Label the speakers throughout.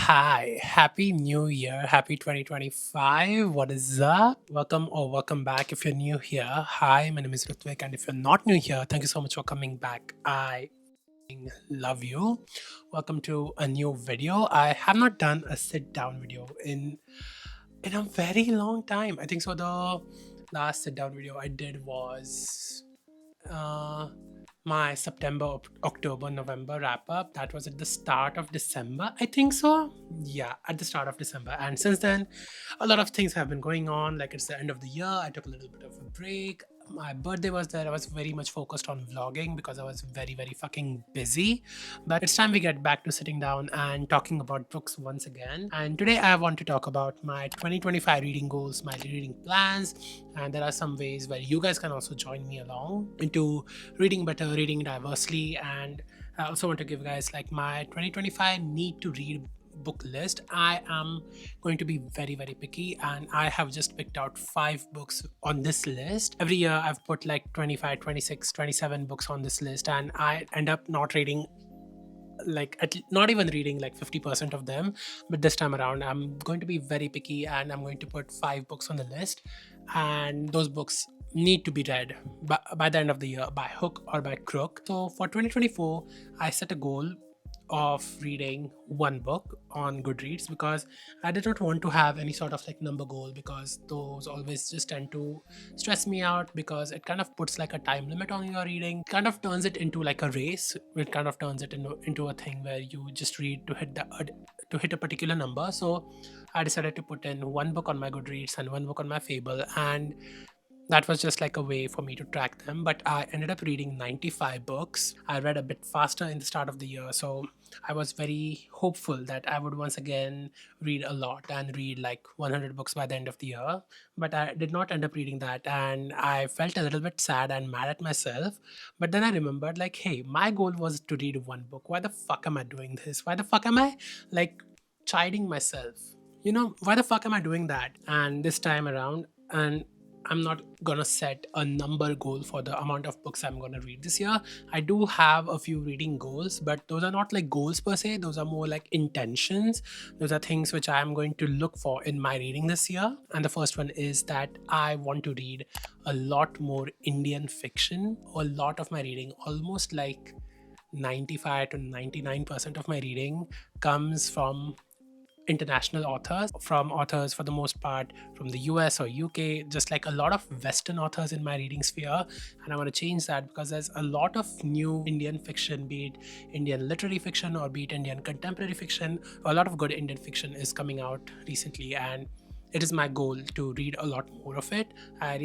Speaker 1: Hi, happy new year, happy 2025. What is up? Welcome back if you're new here. Hi, my name is Rutvik, and if you're not new here, thank you so much for coming back. I love you. Welcome to a new video. I have not done a sit down video in a very long time. I think so. The last sit down video I did was uh, my September, October, November wrap up. That was at the start of December, I think so. Yeah, at the start of December. And since then, a lot of things have been going on. Like it's the end of the year, I took a little bit of a break. My birthday was there. I was very much focused on vlogging because I was very, very fucking busy. But it's time we get back to sitting down and talking about books once again. And today I want to talk about my 2025 reading goals, my reading plans, and there are some ways where you guys can also join me along into reading better, reading diversely. And I also want to give guys like my 2025 need to read book list. I am going to be very, very picky, and I have just picked out 5 books on this list. Every year I've put like 25, 26, 27 books on this list, and I end up not reading not even reading like 50% of them. But this time around I'm going to be very picky, and I'm going to put 5 books on the list, and those books need to be read by the end of the year, by hook or by crook. So for 2024 I set a goal of reading 1 book on Goodreads, because I did not want to have any sort of like number goal, because those always just tend to stress me out, because it kind of puts like a time limit on your reading, kind of turns it into like a race. It kind of turns it into a thing where you just read to hit a particular number. So I decided to put in 1 book on my Goodreads and 1 book on my Fable, and that was just like a way for me to track them. But I ended up reading 95 books. I read a bit faster in the start of the year, so I was very hopeful that I would once again read a lot and read like 100 books by the end of the year. But I did not end up reading that, and I felt a little bit sad and mad at myself. But then I remembered, like, hey, my goal was to read 1 book. Why the fuck am I doing this? Why the fuck am I like chiding myself? Why the fuck am I doing that? And this time around, and I'm not gonna set a number goal for the amount of books I'm gonna read this year. I do have a few reading goals, but those are not like goals per se. Those are more like intentions. Those are things which I am going to look for in my reading this year. And the first one is that I want to read a lot more Indian fiction. A lot of my reading, almost like 95 to 99% of my reading, comes from international authors, from authors for the most part from the US or UK, just like a lot of Western authors in my reading sphere. And I want to change that, because there's a lot of new Indian fiction, be it Indian literary fiction or be it Indian contemporary fiction. A lot of good Indian fiction is coming out recently, and it is my goal to read a lot more of it. I read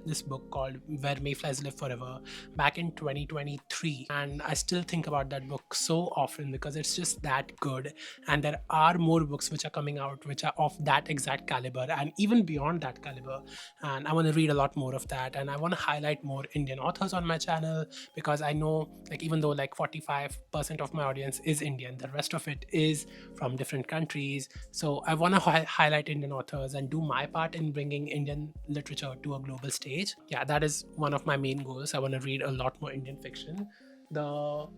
Speaker 1: this book called Where Mayflies Live Forever back in 2023, and I still think about that book so often because it's just that good. And there are more books which are coming out which are of that exact caliber and even beyond that caliber, and I want to read a lot more of that. And I want to highlight more Indian authors on my channel, because I know, like, even though like 45% of my audience is Indian, the rest of it is from different countries. So I want to highlight Indian authors and do my part in bringing Indian literature to a global stage. Yeah, that is one of my main goals. I want to read a lot more Indian fiction. There are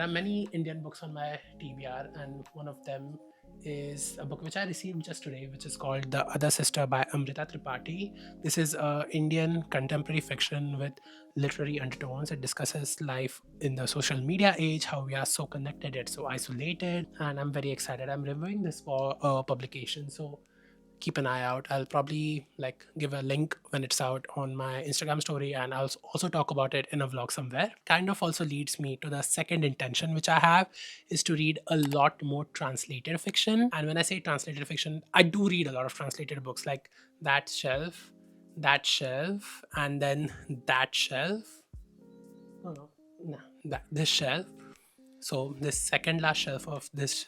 Speaker 1: many Indian books on my TBR, and one of them is a book which I received just today, which is called The Other Sister by Amrita Tripathi. This is Indian contemporary fiction with literary undertones. It discusses life in the social media age, how we are so connected yet so isolated, and I'm very excited. I'm reviewing this for publication, so keep an eye out. I'll probably like give a link when it's out on my Instagram story, and I'll also talk about it in a vlog somewhere. Kind of also leads me to the second intention which I have, is to read a lot more translated fiction. And when I say translated fiction, I do read a lot of translated books, like that shelf, and then that shelf. No, this shelf. So this second last shelf of this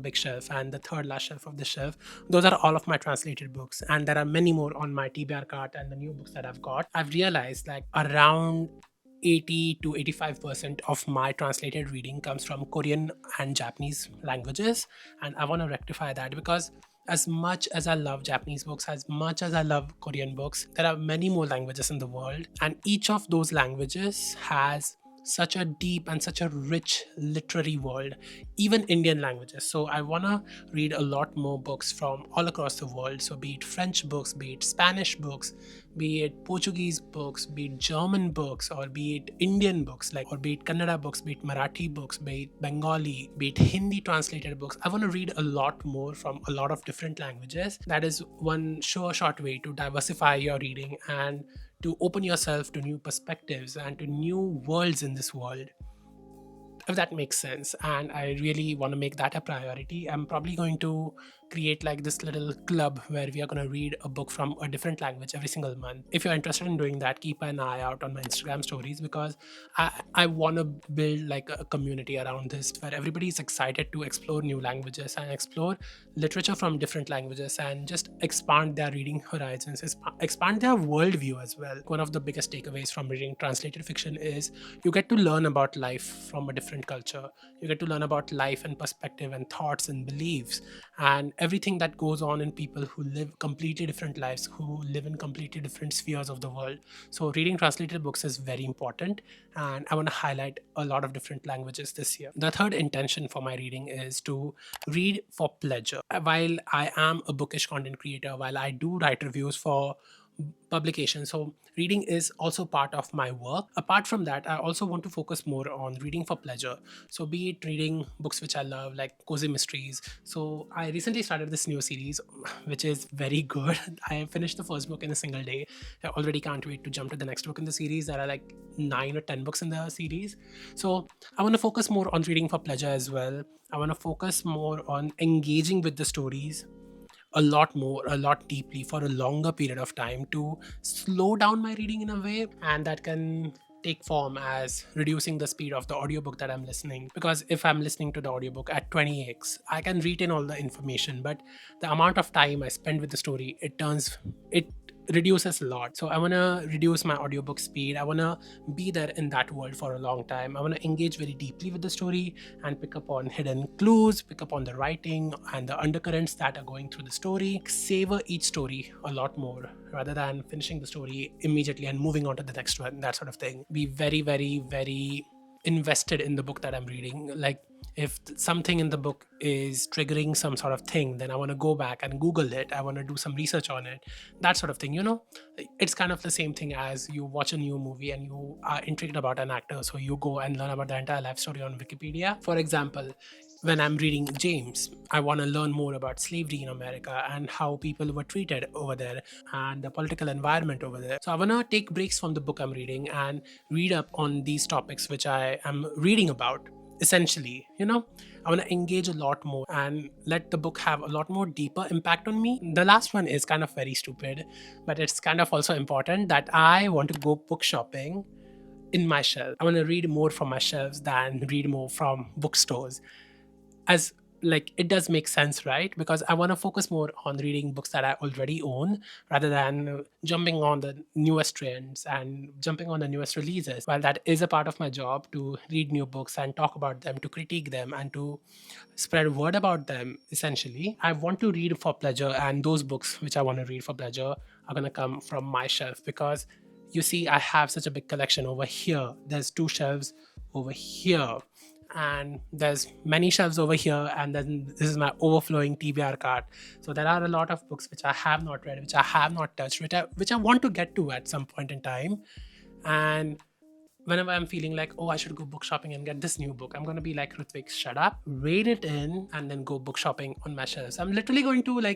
Speaker 1: big shelf and the third last shelf of the shelf, those are all of my translated books, and there are many more on my TBR cart and the new books that I've got. I've realized like around 80 to 85% of my translated reading comes from Korean and Japanese languages, and I want to rectify that, because as much as I love Japanese books, as much as I love Korean books, there are many more languages in the world, and each of those languages has such a deep and such a rich literary world, even Indian languages. So I want to read a lot more books from all across the world. So be it French books, be it Spanish books, be it Portuguese books, be it German books, or be it Indian books, or be it Kannada books, be it Marathi books, be it Bengali, be it Hindi translated books. I want to read a lot more from a lot of different languages. That is one sure short way to diversify your reading and to open yourself to new perspectives and to new worlds in this world, if that makes sense. And I really want to make that a priority. I'm probably going to create this little club where we are going to read a book from a different language every single month. If you're interested in doing that, keep an eye out on my Instagram stories, because I want to build a community around this where everybody is excited to explore new languages and explore literature from different languages and just expand their reading horizons, expand their worldview as well. One of the biggest takeaways from reading translated fiction is you get to learn about life from a different culture. You get to learn about life and perspective and thoughts and beliefs and everything that goes on in people who live completely different lives, who live in completely different spheres of the world. So reading translated books is very important, and I want to highlight a lot of different languages this year. The third intention for my reading is to read for pleasure. While I am a bookish content creator, while I do write reviews for publication, so reading is also part of my work. Apart from that, I also want to focus more on reading for pleasure. So be it reading books which I love, like cozy mysteries. So I recently started this new series which is very good. I finished the first book in a single day. I already can't wait to jump to the next book in the series. There are 9 or 10 books in the series. So I want to focus more on reading for pleasure as well. I want to focus more on engaging with the stories a lot more, a lot deeply for a longer period of time, to slow down my reading in a way, and that can take form as reducing the speed of the audiobook that I'm listening. Because if I'm listening to the audiobook at 20x, I can retain all the information, but the amount of time I spend with the story, it reduces a lot. So I want to reduce my audiobook speed. I want to be there in that world for a long time. I want to engage very deeply with the story and pick up on hidden clues, pick up on the writing and the undercurrents that are going through the story. Savor each story a lot more rather than finishing the story immediately and moving on to the next one, that sort of thing. Be very, very, very invested in the book that I'm reading. If something in the book is triggering some sort of thing, then I want to go back and Google it. I want to do some research on it, that sort of thing. It's kind of the same thing as you watch a new movie and you are intrigued about an actor. So you go and learn about the entire life story on Wikipedia. For example, when I'm reading James, I want to learn more about slavery in America and how people were treated over there and the political environment over there. So I want to take breaks from the book I'm reading and read up on these topics which I am reading about. Essentially, I want to engage a lot more and let the book have a lot more deeper impact on me. The last one is kind of very stupid, but it's kind of also important, that I want to go book shopping in my shelf. I want to read more from my shelves than read more from bookstores. As it does make sense, right? Because I want to focus more on reading books that I already own rather than jumping on the newest trends and jumping on the newest releases. While that is a part of my job, to read new books and talk about them, to critique them and to spread word about them, essentially, I want to read for pleasure, and those books which I want to read for pleasure are going to come from my shelf. Because you see, I have such a big collection over here. There's 2 shelves over here, and there's many shelves over here, and then this is my overflowing TBR cart. So there are a lot of books which I have not read, which I have not touched, which I want to get to at some point in time. And whenever I'm feeling like, oh, I should go book shopping and get this new book, I'm going to be like, Rutvik, shut up, read it in, and then go book shopping on my shelves. I'm literally going to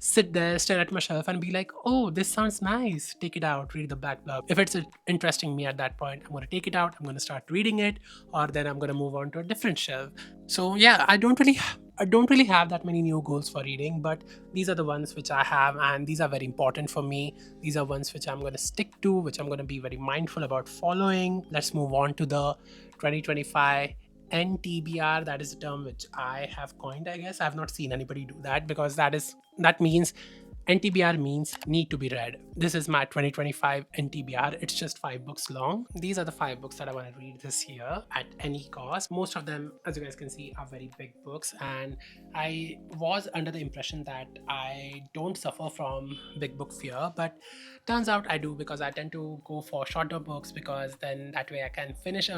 Speaker 1: sit there, stare at my shelf and be like, oh, this sounds nice. Take it out, read the back blurb. If it's interesting me at that point, I'm going to take it out, I'm going to start reading it, or then I'm going to move on to a different shelf. So yeah, I don't really have that many new goals for reading, but these are the ones which I have, and these are very important for me. These are ones which I'm going to stick to, which I'm going to be very mindful about following. Let's move on to the 2025 nTBR. That is a term which I have coined, I guess. I have not seen anybody do that, because that means nTBR means need to be read. This is my 2025 nTBR. It's just 5 books long. These are the 5 books that I want to read this year at any cost. Most of them, as you guys can see, are very big books, and I was under the impression that I don't suffer from big book fear, but turns out I do, because I tend to go for shorter books, because then that way I can finish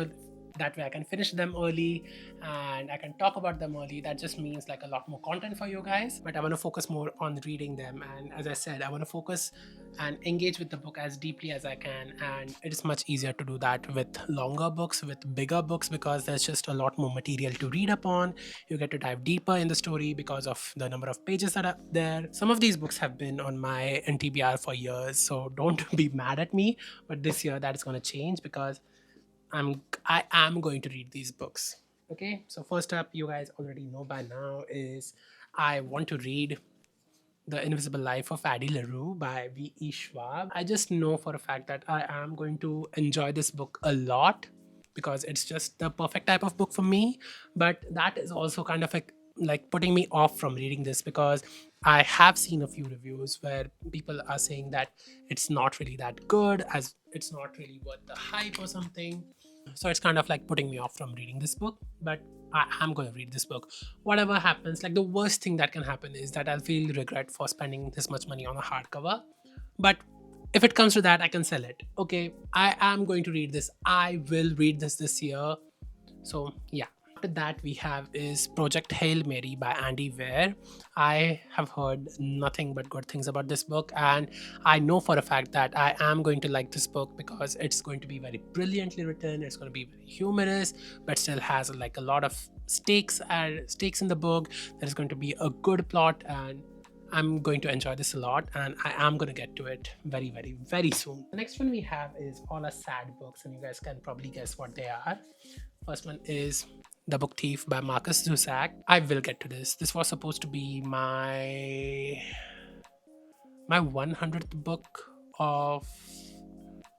Speaker 1: them early and I can talk about them early. That just means like a lot more content for you guys, but I want to focus more on reading them. And as I said, I want to focus and engage with the book as deeply as I can, and it is much easier to do that with longer books, with bigger books, because there's just a lot more material to read upon. You get to dive deeper in the story because of the number of pages that are there. Some of these books have been on my nTBR for years, so don't be mad at me, but this year that is going to change, because I am going to read these books. Okay, so first up, you guys already know by now, is I want to read The Invisible Life of Addie LaRue by V.E. Schwab. I just know for a fact that I am going to enjoy this book a lot, because it's just the perfect type of book for me. But that is also kind of like putting me off from reading this, because I have seen a few reviews where people are saying that it's not really that good, as it's not really worth the hype or something. So it's kind of like putting me off from reading this book, but I am going to read this book. Whatever happens, like the worst thing that can happen is that I'll feel regret for spending this much money on a hardcover. But if it comes to that, I can sell it. Okay, I am going to read this. I will read this year. So yeah. After that, we have is Project Hail Mary by Andy Weir. I have heard nothing but good things about this book, and I know for a fact that I am going to like this book, because it's going to be very brilliantly written. It's going to be very humorous, but still has like a lot of stakes in the book. There is going to be a good plot, and I'm going to enjoy this a lot, and I am going to get to it very, very, very soon. The next one we have is all our sad books, and you guys can probably guess what they are. First one is The Book Thief by Marcus Zusak. I will get to this. This was supposed to be my 100th book of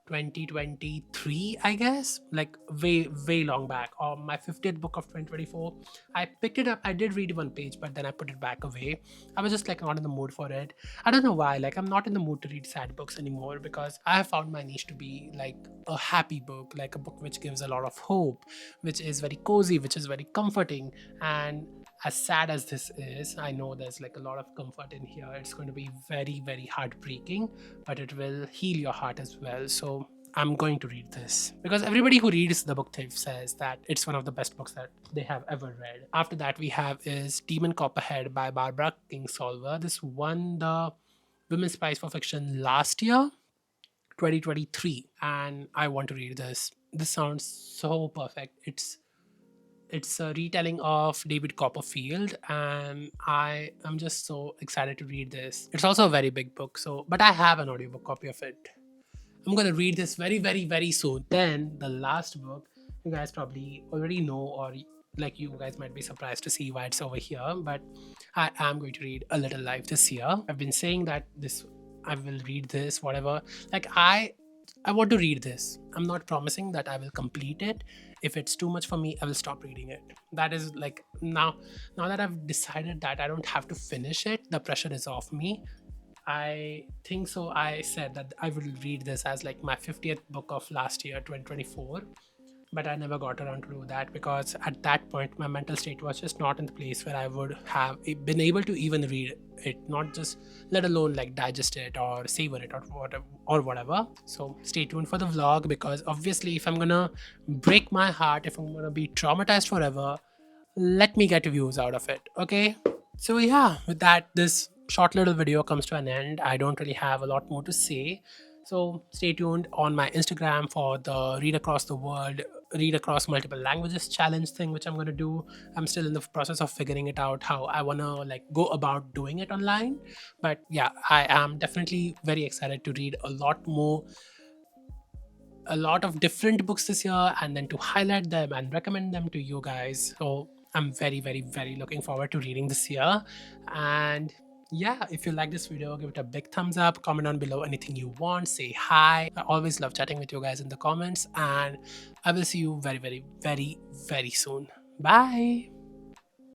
Speaker 1: 2023, I guess, like way long back, or my 50th book of 2024. I picked it up, I did read one page, but then I put it back away. I was just like not in the mood for it. I don't know why, like I'm not in the mood to read sad books anymore, because I have found my niche to be like a happy book, like a book which gives a lot of hope, which is very cozy, which is very comforting. And as sad as this is, I know there's like a lot of comfort in here. It's going to be very, very heartbreaking, but it will heal your heart as well. So I'm going to read this, because everybody who reads The Book Thief says that it's one of the best books that they have ever read. After that, we have is Demon Copperhead by Barbara Kingsolver. This won the Women's Prize for Fiction last year, 2023, and I want to read this. This sounds so perfect. It's a retelling of David Copperfield, and I am just so excited to read this. It's also a very big book, but I have an audiobook copy of it. I'm gonna read this very, very, very soon. Then the last book, you guys probably already know, or like you guys might be surprised to see why it's over here, but I am going to read A Little Life this year. I've been saying that I will read this, whatever. Like I want to read this. I'm not promising that I will complete it. If it's too much for me, I will stop reading it. That is like now that I've decided that I don't have to finish it, the pressure is off me. I think so. I said that I will read this as like my 50th book of last year, 2024. But I never got around to do that, because at that point my mental state was just not in the place where I would have been able to even read it, not just let alone like digest it or savor it or whatever. So stay tuned for the vlog, because obviously if I'm gonna break my heart, if I'm gonna be traumatized forever, let me get views out of it. Okay, so yeah, with that, this short little video comes to an end. I don't really have a lot more to say, so stay tuned on my Instagram for the read across multiple languages challenge thing, which I'm going to do. I'm still in the process of figuring it out, how I want to like go about doing it online. But yeah, I am definitely very excited to read a lot of different books this year, and then to highlight them and recommend them to you guys. So I'm very, very, very looking forward to reading this year. And yeah, if you like this video, give it a big thumbs up, comment down below anything you want, say hi. I always love chatting with you guys in the comments, and I will see you very, very, very, very soon. Bye.